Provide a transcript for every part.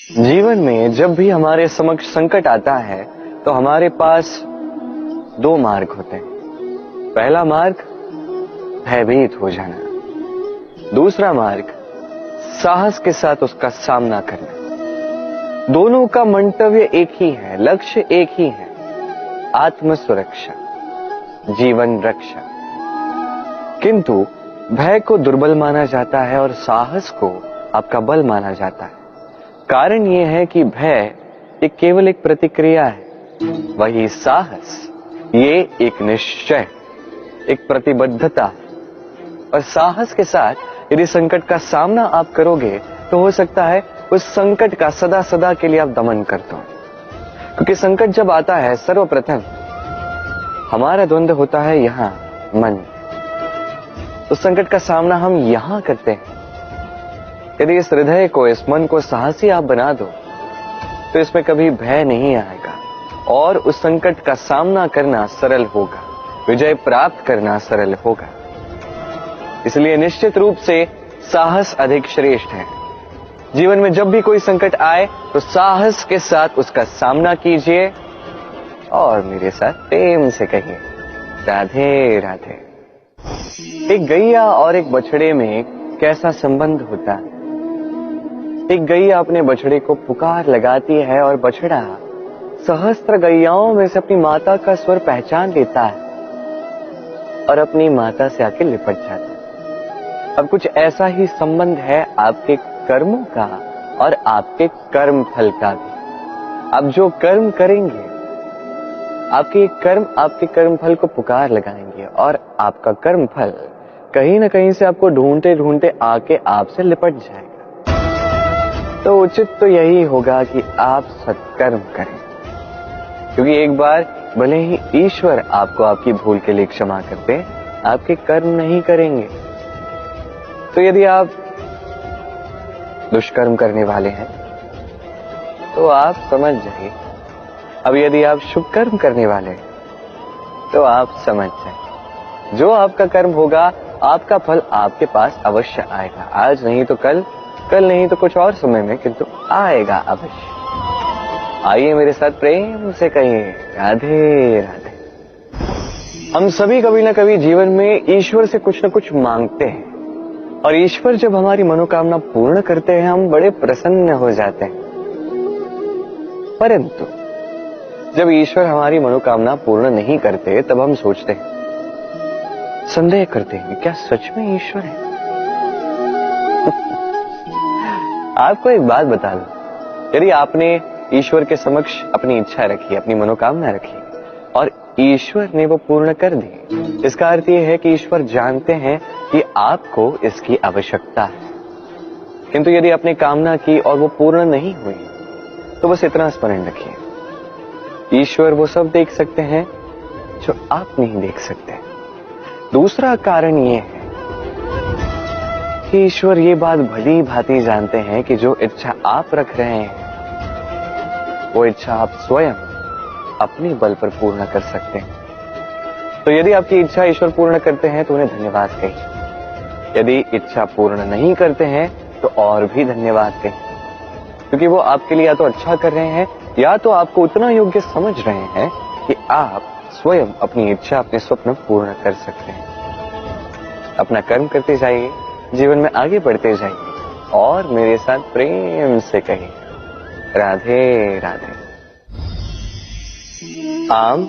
जीवन में जब भी हमारे समक्ष संकट आता है तो हमारे पास दो मार्ग होते हैं। पहला मार्ग भयभीत हो जाना, दूसरा मार्ग साहस के साथ उसका सामना करना। दोनों का मंतव्य एक ही है, लक्ष्य एक ही है, आत्म सुरक्षा, जीवन रक्षा। किंतु भय को दुर्बल माना जाता है और साहस को आपका बल माना जाता है। कारण यह है कि भय एक केवल एक प्रतिक्रिया है, वही साहस ये एक निश्चय, एक प्रतिबद्धता। और साहस के साथ यदि संकट का सामना आप करोगे तो हो सकता है उस संकट का सदा सदा के लिए आप दमन कर दो। क्योंकि संकट जब आता है सर्वप्रथम हमारा द्वंद्व होता है यहां मन। उस संकट का सामना हम यहां करते हैं। यदि इस हृदय को, इस मन को साहसी आप बना दो तो इसमें कभी भय नहीं आएगा और उस संकट का सामना करना सरल होगा, विजय प्राप्त करना सरल होगा। इसलिए निश्चित रूप से साहस अधिक श्रेष्ठ है। जीवन में जब भी कोई संकट आए तो साहस के साथ उसका सामना कीजिए और मेरे साथ प्रेम से कहिए राधे राधे। एक गैया और एक बछड़े में कैसा संबंध होता है। एक गैया अपने बछड़े को पुकार लगाती है और बछड़ा सहस्त्र गैयाओं में से अपनी माता का स्वर पहचान लेता है और अपनी माता से आके लिपट जाता है। अब कुछ ऐसा ही संबंध है आपके कर्मों का और आपके कर्म फल का भी। आप जो कर्म करेंगे, आपके कर्म आपके कर्म फल को पुकार लगाएंगे और आपका कर्म फल कहीं ना कहीं से आपको ढूंढते ढूंढते आके आपसे लिपट जाएगा। तो उचित तो यही होगा कि आप सत्कर्म करें, क्योंकि एक बार भले ही ईश्वर आपको आपकी भूल के लिए क्षमा करते, आपके कर्म नहीं करेंगे। तो यदि आप दुष्कर्म करने वाले हैं तो आप समझ जाइए। अब यदि आप शुभ कर्म करने वाले हैं तो आप समझ जाइए, जो आपका कर्म होगा आपका फल आपके पास अवश्य आएगा। आज नहीं तो कल, कल नहीं तो कुछ और समय में, किंतु आएगा अवश्य। आइए मेरे साथ प्रेम से कहिए राधे राधे। हम सभी कभी ना कभी जीवन में ईश्वर से कुछ ना कुछ मांगते हैं और ईश्वर जब हमारी मनोकामना पूर्ण करते हैं हम बड़े प्रसन्न हो जाते हैं। परंतु जब ईश्वर हमारी मनोकामना पूर्ण नहीं करते तब हम सोचते हैं, संदेह करते हैं, क्या सच में ईश्वर है? आपको एक बात बता दूं, यदि आपने ईश्वर के समक्ष अपनी इच्छा रखी, अपनी मनोकामना रखी और ईश्वर ने वो पूर्ण कर दी, इसका अर्थ ये है कि ईश्वर जानते हैं कि आपको इसकी आवश्यकता है। किंतु यदि आपने कामना की और वो पूर्ण नहीं हुई तो बस इतना स्मरण रखिए, ईश्वर वो सब देख सकते हैं जो आप नहीं देख सकते। दूसरा कारण ये है कि ईश्वर ये बात भली भांति जानते हैं कि जो इच्छा आप रख रहे हैं वो इच्छा आप स्वयं अपने बल पर पूर्ण कर सकते हैं। तो यदि आपकी इच्छा ईश्वर पूर्ण करते हैं तो उन्हें धन्यवाद कहिए। यदि इच्छा पूर्ण नहीं करते हैं तो और भी धन्यवाद कहिए, क्योंकि वो आपके लिए या तो अच्छा कर रहे हैं या तो आपको उतना योग्य समझ रहे हैं कि आप स्वयं अपनी इच्छा, अपने स्वप्न पूर्ण कर सकते हैं। अपना कर्म करते जाइए, जीवन में आगे बढ़ते जाइए और मेरे साथ प्रेम से कहिए राधे राधे। आम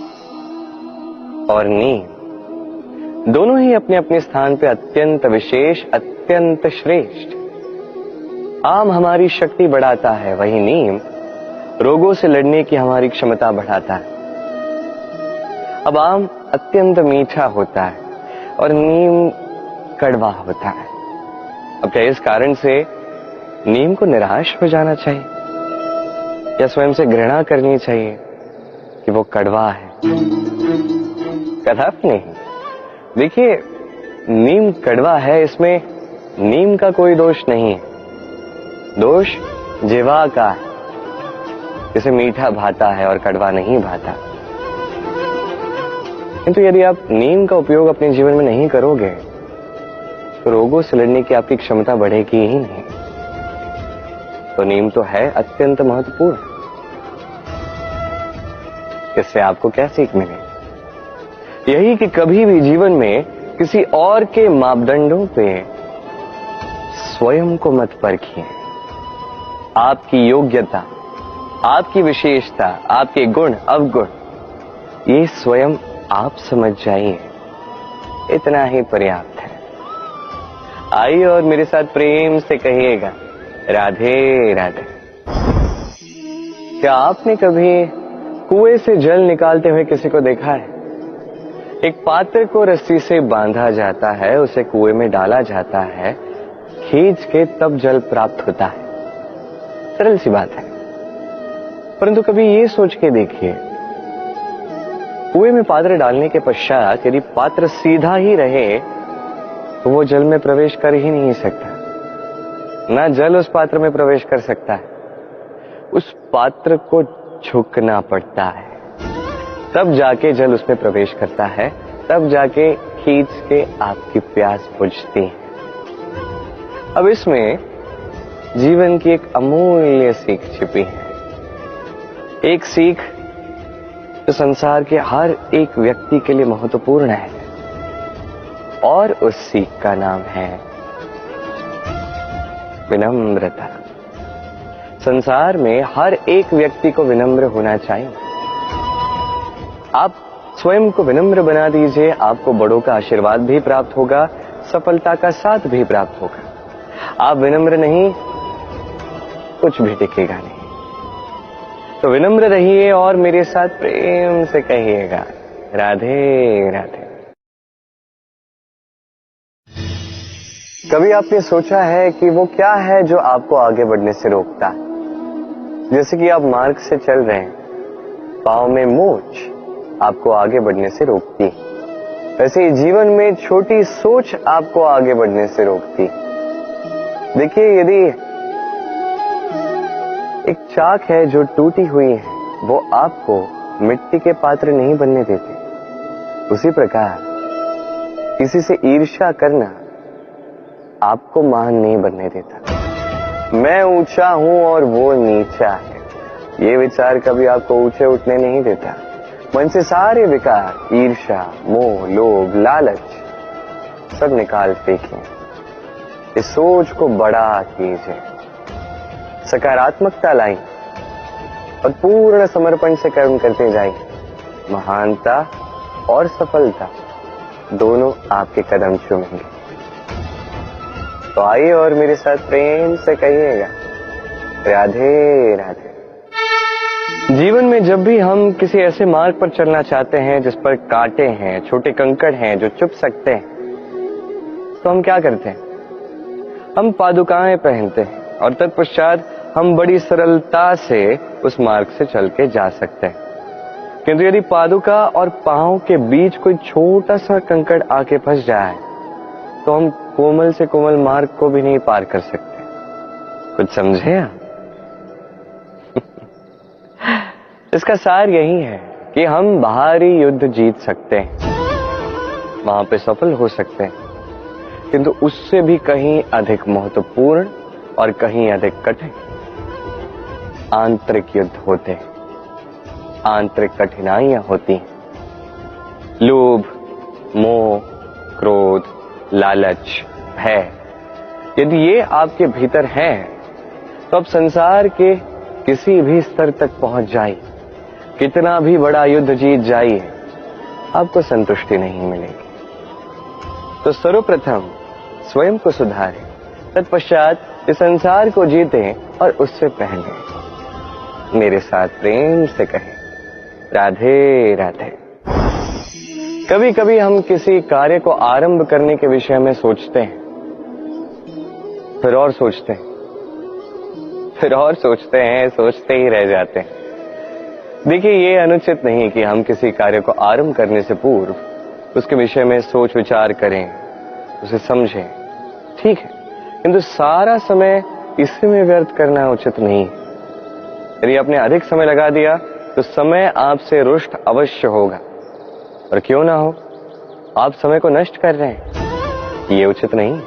और नीम दोनों ही अपने अपने स्थान पे अत्यंत विशेष, अत्यंत श्रेष्ठ। आम हमारी शक्ति बढ़ाता है, वही नीम रोगों से लड़ने की हमारी क्षमता बढ़ाता है। अब आम अत्यंत मीठा होता है और नीम कड़वा होता है। अब क्या इस कारण से नीम को निराश हो जाना चाहिए या स्वयं से घृणा करनी चाहिए कि वो कड़वा है? कदापि नहीं। देखिए, नीम कड़वा है, इसमें नीम का कोई दोष नहीं है, दोष जिह्वा का है, जिसे मीठा भाता है और कड़वा नहीं भाता। किंतु यदि आप नीम का उपयोग अपने जीवन में नहीं करोगे तो रोगों से लड़ने की आपकी क्षमता बढ़ेगी ही नहीं। तो नीम तो है अत्यंत महत्वपूर्ण। इससे आपको क्या सीख मिले? यही कि कभी भी जीवन में किसी और के मापदंडों पे स्वयं को मत परखिए। आपकी योग्यता, आपकी विशेषता, आपके गुण अवगुण, ये स्वयं आप समझ जाइए, इतना ही पर्याप्त है। आइए और मेरे साथ प्रेम से कहिएगा, राधे राधे। क्या आपने कभी कुएं से जल निकालते हुए किसी को देखा है? एक पात्र को रस्सी से बांधा जाता है, उसे कुएं में डाला जाता है, खींच के तब जल प्राप्त होता है। सरल सी बात है, परंतु कभी ये सोच के देखिए, कुएं में पात्र डालने के पश्चात यदि पात्र सीधा ही रहे तो वो जल में प्रवेश कर ही नहीं सकता। ना जल उस पात्र में प्रवेश कर सकता है, उस पात्र को झुकना पड़ता है, तब जाके जल उसमें प्रवेश करता है, तब जाके खींच के आपकी प्यास बुझती है। अब इसमें जीवन की एक अमूल्य सीख छिपी है, एक सीख जो संसार के हर एक व्यक्ति के लिए महत्वपूर्ण है, और उस सीख का नाम है विनम्रता। संसार में हर एक व्यक्ति को विनम्र होना चाहिए। आप स्वयं को विनम्र बना दीजिए, आपको बड़ों का आशीर्वाद भी प्राप्त होगा, सफलता का साथ भी प्राप्त होगा। आप विनम्र नहीं, कुछ भी टिकेगा नहीं। तो विनम्र रहिए और मेरे साथ प्रेम से कहिएगा, राधे राधे। कभी आपने सोचा है कि वो क्या है जो आपको आगे बढ़ने से रोकता है? जैसे कि आप मार्ग से चल रहे हैं, पांव में मोच आपको आगे बढ़ने से रोकती है। वैसे ही जीवन में छोटी सोच आपको आगे बढ़ने से रोकती है। देखिए, यदि एक चाक है जो टूटी हुई है, वो आपको मिट्टी के पात्र नहीं बनने देते। उसी प्रकार किसी से ईर्ष्या करना आपको महान नहीं बनने देता। मैं ऊंचा हूं और वो नीचा है, ये विचार कभी आपको ऊंचे उठने नहीं देता। मन से सारे विकार, ईर्ष्या, मोह, लोभ, लालच सब निकाल फेंकिए। इस सोच को बड़ा कीजिए, सकारात्मकता लाई और पूर्ण समर्पण से कर्म करते जाइए। महानता और सफलता दोनों आपके कदम चूमेंगे। तो आइए और मेरे साथ प्रेम से कहिएगा, राधे राधे। जीवन में जब भी हम किसी ऐसे मार्ग पर चलना चाहते हैं जिस पर कांटे हैं, छोटे कंकड़ हैं जो चुभ सकते हैं, तो हम क्या करते हैं? हम पादुकाएं पहनते हैं और तत्पश्चात हम बड़ी सरलता से उस मार्ग से चल के जा सकते हैं। किंतु यदि पादुका और पांव के बीच कोई छोटा सा कंकड़ आके फंस जाए तो हम कोमल से कोमल मार्ग को भी नहीं पार कर सकते। कुछ समझे आप? इसका सार यही है कि हम बाहरी युद्ध जीत सकते हैं, वहां पे सफल हो सकते हैं, किंतु उससे भी कहीं अधिक महत्वपूर्ण और कहीं अधिक कठिन आंतरिक युद्ध होते हैं, आंतरिक कठिनाइयां होती हैं। लोभ, मोह, क्रोध, लालच, भय, यदि ये आपके भीतर है तो आप संसार के किसी भी स्तर तक पहुंच जाइए, कितना भी बड़ा युद्ध जीत जाइए, आपको संतुष्टि नहीं मिलेगी। तो सर्वप्रथम स्वयं को सुधारें, तत्पश्चात इस संसार को जीतें और उससे पहले मेरे साथ प्रेम से कहें, राधे राधे। कभी कभी हम किसी कार्य को आरंभ करने के विषय में सोचते हैं, फिर और सोचते हैं, फिर और सोचते हैं, सोचते ही रह जाते हैं। देखिए, ये अनुचित नहीं कि हम किसी कार्य को आरंभ करने से पूर्व उसके विषय में सोच विचार करें, उसे समझें, ठीक है, किंतु सारा समय इसी में व्यर्थ करना उचित नहीं। यदि आपने अधिक समय लगा दिया तो समय आपसे रुष्ट अवश्य होगा, और क्यों ना हो, आप समय को नष्ट कर रहे हैं, ये उचित नहीं।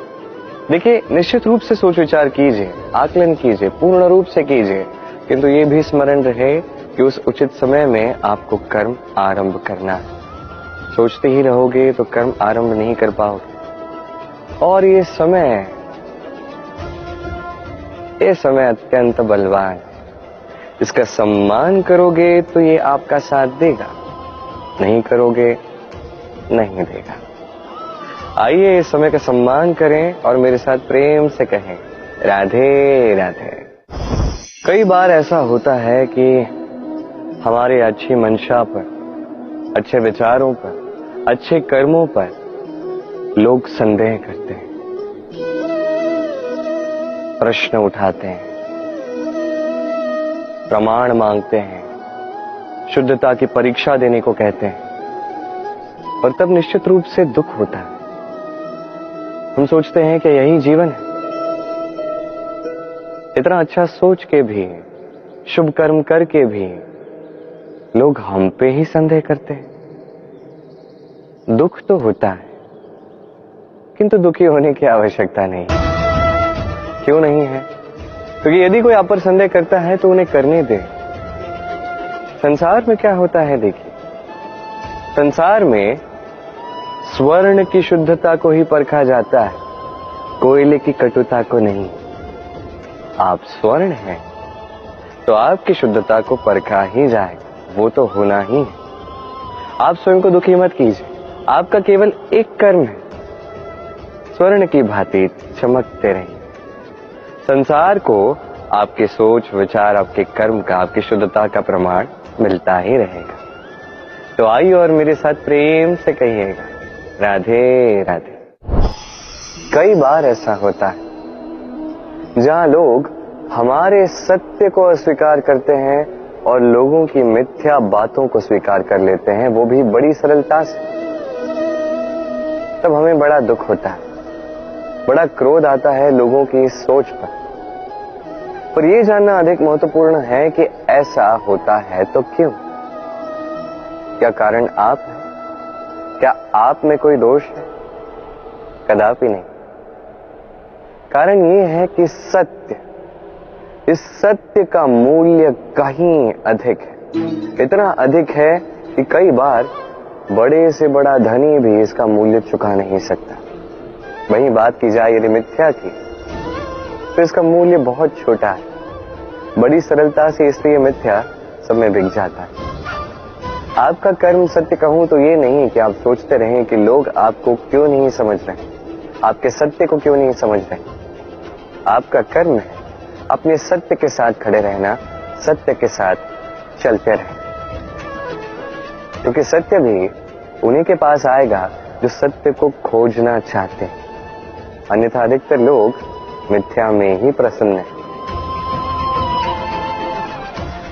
देखिए, निश्चित रूप से सोच विचार कीजिए, आकलन कीजिए, पूर्ण रूप से कीजिए, किंतु ये भी स्मरण रहे कि उस उचित समय में आपको कर्म आरंभ करना है। सोचते ही रहोगे तो कर्म आरंभ नहीं कर पाओगे। और ये समय अत्यंत बलवान है। इसका सम्मान करोगे तो ये आपका साथ देगा, नहीं करोगे नहीं देगा। आइए इस समय का सम्मान करें और मेरे साथ प्रेम से कहें, राधे राधे। कई बार ऐसा होता है कि हमारे अच्छी मंशा पर, अच्छे विचारों पर, अच्छे कर्मों पर लोग संदेह करते हैं, प्रश्न उठाते हैं, प्रमाण मांगते हैं, शुद्धता की परीक्षा देने को कहते हैं। और तब निश्चित रूप से दुख होता है। हम सोचते हैं कि यही जीवन है। इतना अच्छा सोच के भी, शुभ कर्म करके भी लोग हम पे ही संदेह करते हैं। दुख तो होता है, किंतु दुखी होने की आवश्यकता नहीं। क्यों नहीं है? क्योंकि यदि कोई आप पर संदेह करता है तो उन्हें करने दे। संसार में क्या होता है, देखिए, संसार में स्वर्ण की शुद्धता को ही परखा जाता है, कोयले की कटुता को नहीं। आप स्वर्ण हैं तो आपकी शुद्धता को परखा ही जाएगा, वो तो होना ही है। आप स्वयं को दुखी मत कीजिए, आपका केवल एक कर्म है, स्वर्ण की भांति चमकते रहिए। संसार को आपके सोच विचार, आपके कर्म का, आपकी शुद्धता का प्रमाण मिलता ही रहेगा। तो आइए और मेरे साथ प्रेम से कहिएगा, राधे राधे। कई बार ऐसा होता है जहां लोग हमारे सत्य को अस्वीकार करते हैं और लोगों की मिथ्या बातों को स्वीकार कर लेते हैं, वो भी बड़ी सरलता से। तब हमें बड़ा दुख होता है, बड़ा क्रोध आता है लोगों की इस सोच पर यह जानना अधिक महत्वपूर्ण है कि ऐसा होता है तो क्यों? क्या कारण आप है? क्या आप में कोई दोष है? कदापि नहीं। कारण यह है कि सत्य, इस सत्य का मूल्य कहीं अधिक है। इतना अधिक है कि कई बार बड़े से बड़ा धनी भी इसका मूल्य चुका नहीं सकता। वहीं बात की जाए यदि मिथ्या की, तो इसका मूल्य बहुत छोटा है। बड़ी सरलता से इसलिए मिथ्या सब में बिक जाता है। आपका कर्म सत्य कहूं तो ये नहीं कि आप सोचते रहें कि लोग आपको क्यों नहीं समझ रहे, आपके सत्य को क्यों नहीं समझ रहे। आपका कर्म है अपने सत्य के साथ खड़े रहना, सत्य के साथ चलते रहना, क्योंकि सत्य भी उन्हीं के पास आएगा जो सत्य को खोजना चाहते हैं। अन्यथा अधिकतर लोग मिथ्या में ही प्रसन्न हैं।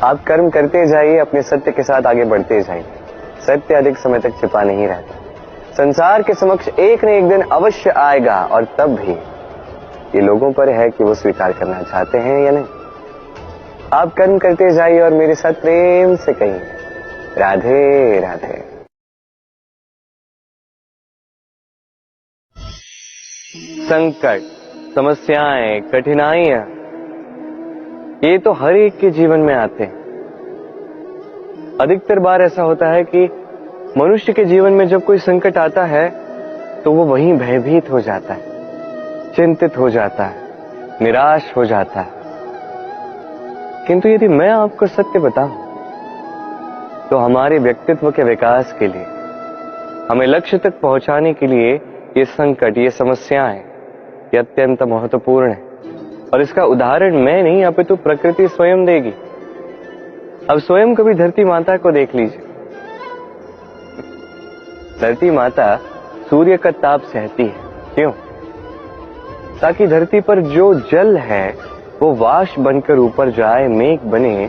आप कर्म करते जाइए, अपने सत्य के साथ आगे बढ़ते जाइए। सत्य अधिक समय तक छिपा नहीं रहता। संसार के समक्ष एक न एक दिन अवश्य आएगा, और तब भी ये लोगों पर है कि वो स्वीकार करना चाहते हैं या नहीं। आप कर्म करते जाइए और मेरे साथ प्रेम से कहिए, राधे राधे। संकट, समस्याएं, कठिनाइयां, ये तो हर एक के जीवन में आते हैं। अधिकतर बार ऐसा होता है कि मनुष्य के जीवन में जब कोई संकट आता है तो वो वहीं भयभीत हो जाता है, चिंतित हो जाता है, निराश हो जाता है। किंतु यदि मैं आपको सत्य बताऊं तो हमारे व्यक्तित्व के विकास के लिए, हमें लक्ष्य तक पहुंचाने के लिए ये संकट, ये समस्याएं, ये अत्यंत महत्वपूर्ण है। और इसका उदाहरण मैं नहीं, अपितु प्रकृति स्वयं देगी। अब स्वयं कभी धरती माता को देख लीजिए। धरती माता सूर्य का ताप सहती है, क्यों? ताकि धरती पर जो जल है वो वाष्प बनकर ऊपर जाए, मेघ बने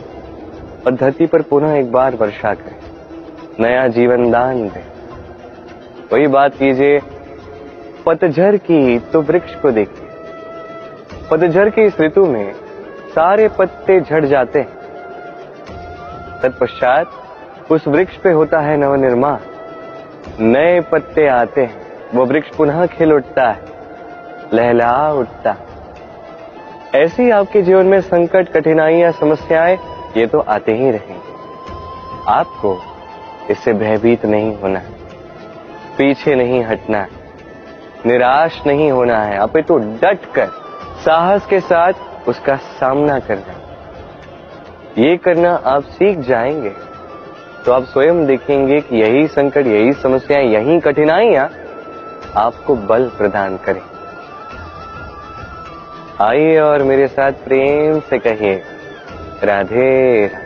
और धरती पर पुनः एक बार वर्षा करे, नया जीवन दान दे। वही बात कीजिए पतझड़ की तो वृक्ष को देखिए। पतझड़ की इस ऋतु में सारे पत्ते झड़ जाते हैं, तत्पश्चात उस वृक्ष पे होता है नवनिर्माण, नए पत्ते आते हैं, वो वृक्ष पुनः खिल उठता है, लहला उठता। ऐसी आपके जीवन में संकट, कठिनाइयां, समस्याएं ये तो आते ही रहेंगे। आपको इससे भयभीत नहीं होना है, पीछे नहीं हटना है, निराश नहीं होना है, अपितु डट कर साहस के साथ उसका सामना करना। ये करना आप सीख जाएंगे तो आप स्वयं देखेंगे कि यही संकट, यही समस्याएं, यही कठिनाइयां आपको बल प्रदान करें। आइए और मेरे साथ प्रेम से कहिए, राधे राधे।